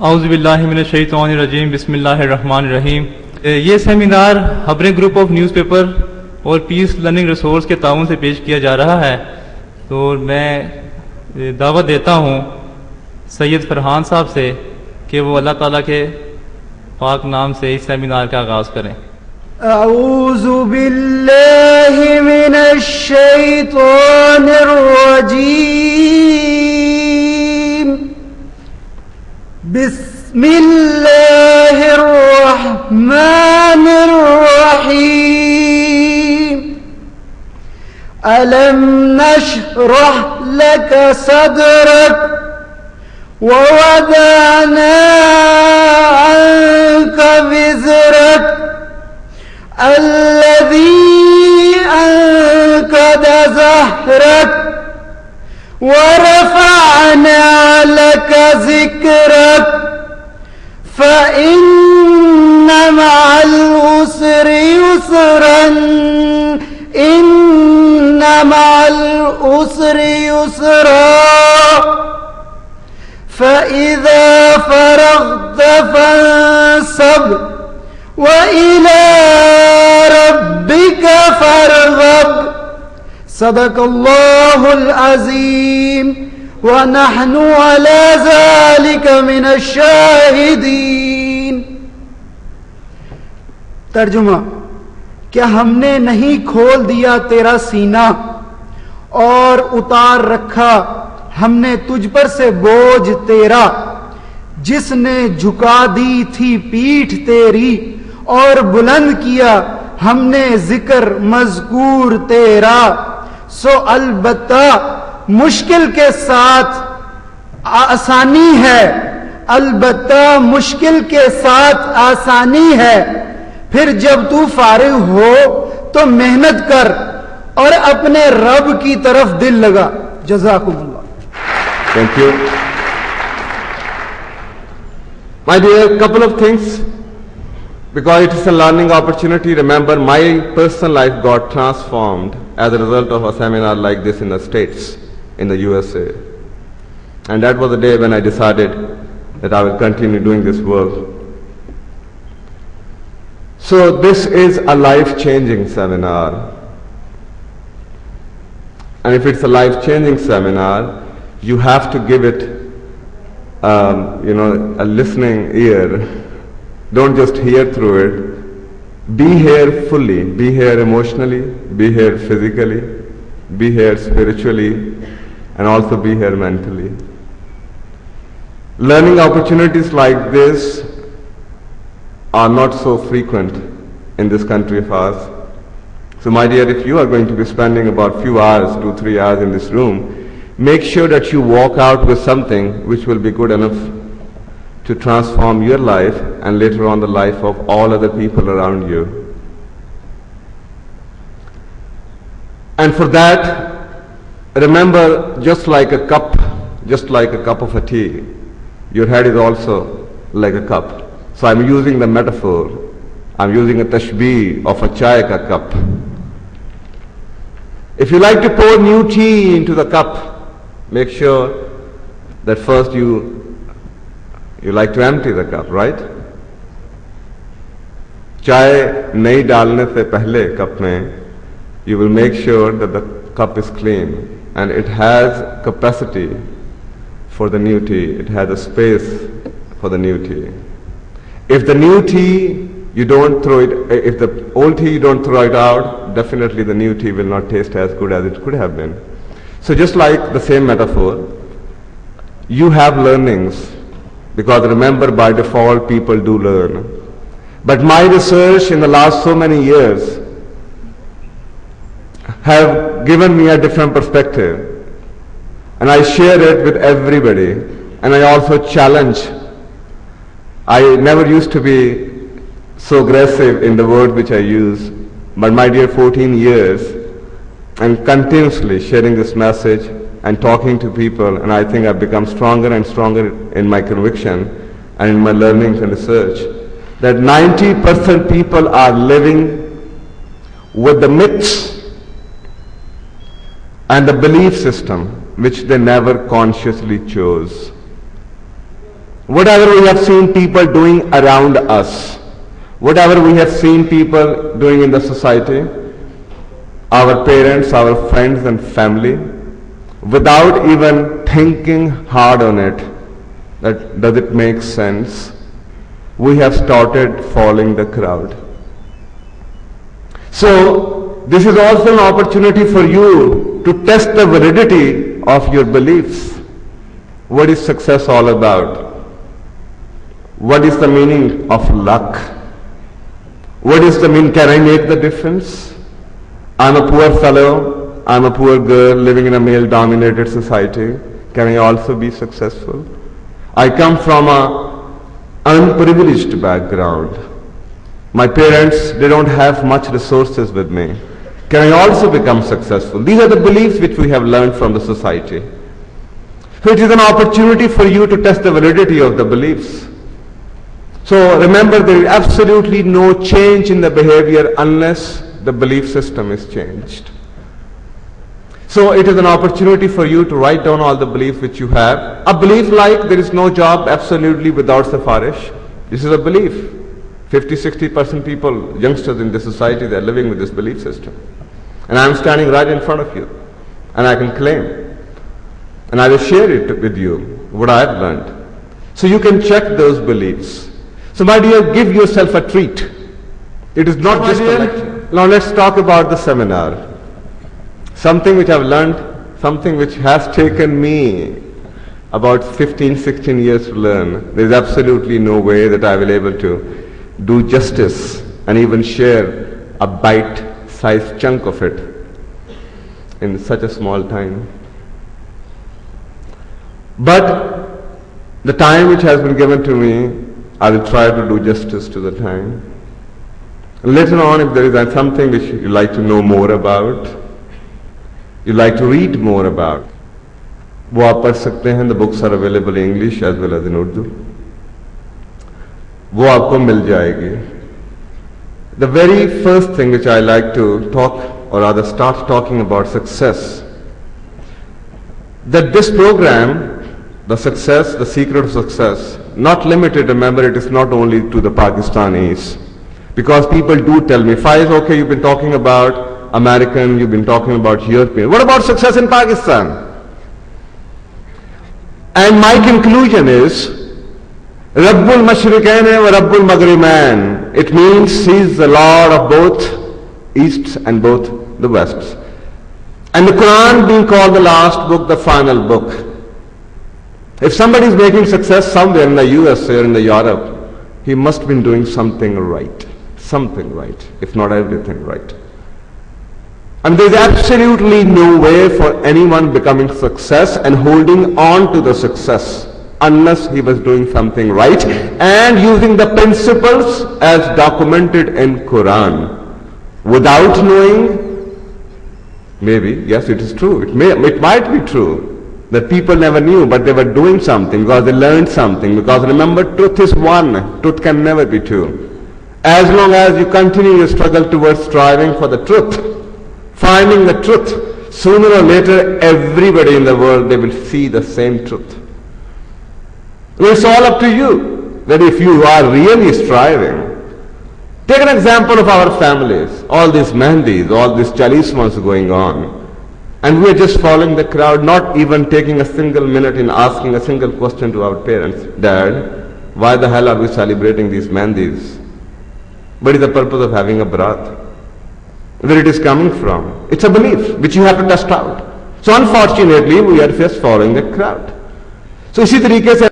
औज़ुबिल्लाहिमिनश्शैतानिर्रजीम बिस्मिल्लाहिर्रहमानिर्रहीम। ये seminar हबरे group of newspaper और पीस लर्निंग रिसोर्स के ताउन से पेश किया जा रहा है। तो मैं दावत देता हूँ सैयद फरहान साहब से कि वो अल्लाह ताला के पाक नाम से इस सेमिनार का आगाज़ करें। औज़ु बिल्लाहि मिनश शैतानिर रजीम। बिस्मिल्लाहिर रहमानिर रहीम। अलम नशरह लक सदरक व वदअना अन्क विज़रक الذي أنقض ظهرك ورفعنا لك ذكرك فإن مع العسر يسرا إن مع العسر يسرا فإذا فرغت فانصب وإلى ربك فارغب صدق الله العظيم ونحن على ذلك من الشاهدين। तर्जुमा, क्या हमने नहीं खोल दिया तेरा सीना और उतार रखा हमने तुझ पर से बोझ तेरा, जिसने झुका दी थी पीठ तेरी और बुलंद किया हमने जिक्र मज़कूर तेरा। सो अलबत्ता मुश्किल के साथ आसानी है, अलबत्ता मुश्किल के साथ आसानी है। फिर जब तू फारिग हो तो मेहनत कर और अपने रब की तरफ दिल लगा। जज़ाकुमुल्लाह। Thank you. My dear, couple of things, because it is a learning opportunity. Remember, my personal life got transformed as a result of a seminar like this in the States, in the USA. And that was the day when I decided that I will continue doing this work. So this is a life-changing seminar. And if it's a life-changing seminar, you have to give it a listening ear. Don't just hear through it. Be here fully. Be here emotionally. Be here physically. Be here spiritually. And also be here mentally. Learning opportunities like this are not so frequent in this country of ours. So my dear, if you are going to be spending about few hours, 2-3 hours in this room, make sure that you walk out with something which will be good enough to transform your life and later on the life of all other people around you. And for that, remember, just like a cup of a tea, your head is also like a cup. So I'm using the metaphor, I'm using a tashbih of a chai ka cup. If you like to pour new tea into the cup, make sure that first you like to empty the cup, right? चाय नहीं डालने से पहले cup में you will make sure that the cup is clean and it has capacity for the new tea. It has a space for the new tea. If the new tea you don't throw it, if the old tea you don't throw it out, definitely the new tea will not taste as good as it could have been. So just like the same metaphor, you have learnings, because remember, by default people do learn. But my research in the last so many years have given me a different perspective, and I share it with everybody, and I also challenge. I never used to be so aggressive in the word which I use, but my dear, 14 years and continuously sharing this message and talking to people, and I think I've become stronger and stronger in my conviction and in my learnings and research that 90% people are living with the myths and the belief system which they never consciously chose. whatever we have seen people doing around us, whatever we have seen people doing in the society, our parents, our friends and family, without even thinking hard on it, that does it make sense, we have started following the crowd. So this is also an opportunity for you to test the validity of your beliefs. What is success all about? What is the meaning of luck? What is the meaning? Can I make the difference? I'm a poor fellow, I'm a poor girl living in a male-dominated society. Can I also be successful? I come from an unprivileged background. My parents, they don't have much resources with me. Can I also become successful? These are the beliefs which we have learned from the society. So it is an opportunity for you to test the validity of the beliefs. So remember, there is absolutely no change in the behavior unless the belief system is changed. So it is an opportunity for you to write down all the beliefs which you have. A belief like there is no job absolutely without safarish. This is a belief. 50-60% people, youngsters in this society, they are living with this belief system. And I am standing right in front of you. And I can claim. And I will share it with you, what I have learned. So you can check those beliefs. So my dear, give yourself a treat. It is not just a lecture. Now let's talk about the seminar. Something which I've learned, something which has taken me about 15-16 years to learn. There is absolutely no way that I will be able to do justice and even share a bite-sized chunk of it in such a small time. But the time which has been given to me, I will try to do justice to the time. Later on, if there is something which you like to know more about, you like to read more about, वो आप पढ़ सकते हैं. The books are available in English as well as in Urdu. वो आपको मिल जाएगी. The very first thing which I like to talk, or rather start talking about success, that this program, the success, the secret of success, not limited, remember, it is not only to the Pakistanis. Because people do tell me, Faiez, okay, you've been talking about American, you've been talking about European. What about success in Pakistan? And my conclusion is, Rabbul Mashriqain wa Rabbul Maghribain. It means He is the Lord of both Easts and both the Wests. And the Quran being called the last book, the final book. If somebody is making success somewhere in the US or in the Europe, he must have been doing something right. Something right, if not everything right. And there is absolutely no way for anyone becoming success and holding on to the success unless he was doing something right and using the principles as documented in Quran. Without knowing, maybe, yes, it is true. It might be true that people never knew, but they were doing something because they learned something. Because remember, truth is one. Truth can never be two. As long as you continue your struggle towards striving for the truth, finding the truth, sooner or later everybody in the world, they will see the same truth. It's all up to you that if you are really striving. Take an example of our families, all these mehendis, all these chalismas going on. And we are just following the crowd, not even taking a single minute in asking a single question to our parents. Dad, why the hell are we celebrating these mehendis? What is the purpose of having a barat? Where it is coming from? It's a belief which you have to test out. So unfortunately, we are just following the crowd. So इसी तरीके से